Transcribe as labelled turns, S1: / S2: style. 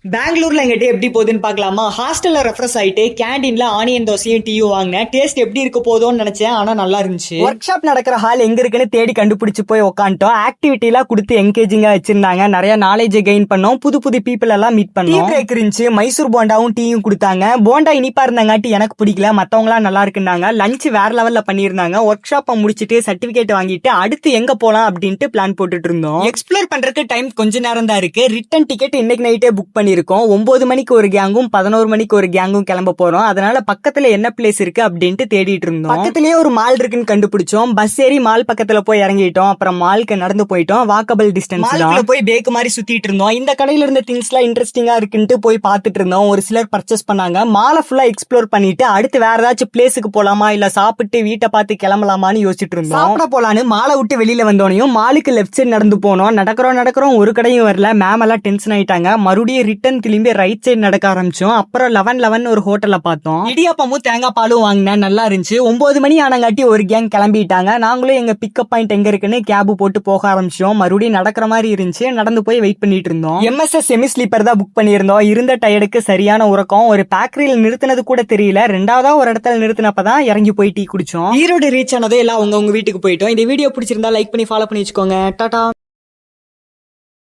S1: பெங்களூர்ல எங்கிட்ட எப்படி போகுதுன்னு பார்க்கலாமா? ஹாஸ்டல்ல ரெஃப்ரெஷ் ஆயிட்டு கேண்டீன்ல ஆனியன் தோசையும் டீயும் வாங்கினேன். டேஸ்ட் எப்படி இருக்க போதோன்னு நினைச்சேன், ஆனா நல்லா இருந்துச்சு. ஒர்க் ஷாப் நடக்கிற ஹால் எங்க இருக்குன்னு தேடி கண்டுபிடிச்சு போய் உட்காந்துட்டோம். ஆக்டிவிட்டி எல்லாம் கொடுத்து என்கேஜிங்கா வச்சிருந்தாங்க. நிறைய நாலேஜ் கெயின் பண்ணோம். புது புது பீப்புள் எல்லாம் மீட் பண்ணோம். டீ பிரேக் இருந்துச்சு. மைசூர் போண்டாவும் டீயும் கொடுத்தாங்க. போண்டா இனிப்பா இருந்தாங்காட்டி எனக்கு பிடிக்கல, மத்தவங்க எல்லாம் நல்லா இருக்குன்னாங்க. லஞ்ச் வேற லெவல்ல பண்ணிருந்தாங்க. ஒர்க் ஷாப்பை முடிச்சிட்டு சர்டிபிகேட் வாங்கிட்டு அடுத்து எங்க போலாம் அப்படின்ட்டு பிளான் போட்டுட்டு இருந்தோம். எக்ஸ்ப்ளோர் பண்றதுக்கு டைம் கொஞ்ச நேரம் தான் இருக்கு. ரிட்டர்ன் டிக்கெட் இன்னைக்கு நைட்டே புக் பண்ணிருக்கோம். 9 மணிக்கு ஒரு கேங்கும் 11 மணிக்கு ஒரு கேங்கும் கிளம்ப போறோம். அதனால பக்கத்துல என்ன பிளேஸ் இருக்கு அப்படின்ட்டு தேடிட்டு இருந்தோம். பக்கத்திலேயே ஒரு மால் இருக்குன்னு கண்டுபிடிச்சோம். பஸ் ஏறி மால் பக்கத்துல போய் இறங்கிட்டோம். அப்புறம் மாலுக்கு நடந்து போயிட்டோம். Walkable distance. மாலுக்குள்ள போய் பேக் மாதிரி சுத்திட்டு இருந்தோம். இந்த கடையில இருந்த திங்ஸ் எல்லாம் இன்ட்ரெஸ்டிங்கா இருக்குன்னு போய் பார்த்துட்டு இருந்தோம். ஒரு சிலர் பர்ச்சேஸ் பண்ணாங்க. மாலை ஃபுல்லா எக்ஸ்ப்ளோர் பண்ணிட்டு அடுத்து வேற ஏதாச்சும் பிளேஸுக்கு போலாமா இல்ல சாப்பிட்டு வீட்டை பார்த்து கிளம்பலாமான்னு யோசிச்சுட்டு இருந்தோம். சாப்பிட போலான்னு மாலை விட்டு வெளியில வந்தோனையும் மாலுக்கு லெஃப்ட் சைடு நடந்து போனோம். நடக்கிறோம் ஒரு கடையும் வரல. மேம் எல்லாம் டென்ஷன் ஆயிட்டாங்க. மறுபடியும் ரிட்டர்ன் திரும்பி ரைட் சைடு நடக்க ஆரம்பிச்சோம். அப்புறம் 11 ஒரு ஹோட்டல்ல பார்த்தோம். இடியாப்பமும் தேங்காய் பாலும் வாங்கினேன், நல்லா இருந்துச்சு. 9 மணி ஆனங்காட்டி ஒரு கேங் கிளம்பிட்டாங்க. நாங்களும் எங்க பிக்கப் பாயிண்ட் எங்க இருக்குன்னு கேப் போட்டு போக ஆரம்பிச்சோம். மறுபடியும் நடக்கிற மாதிரி இருந்துச்சு. நடந்து போய் வெயிட் பண்ணிட்டு இருந்தோம். எம்எஸ்எஸ் செமி ஸ்லீப்பர் தான் புக் பண்ணியிருந்தோம். இருந்த டயர்டுக்கு சரியான உறக்கம். ஒரு பேக்கரியில் நிறுத்தினது கூட தெரியல. ரெண்டாவதா ஒரு இடத்துல நிறுத்தினப்பதான் இறங்கி போய் டீ குடிச்சோம். ஈரோடு ரீச் ஆனதே எல்லாம் உங்க வீட்டுக்கு போயிட்டோம். இந்த வீடியோ பிடிச்சிருந்தா லைக் பண்ணி ஃபாலோ பண்ணி வச்சுக்கோங்க. டாடா.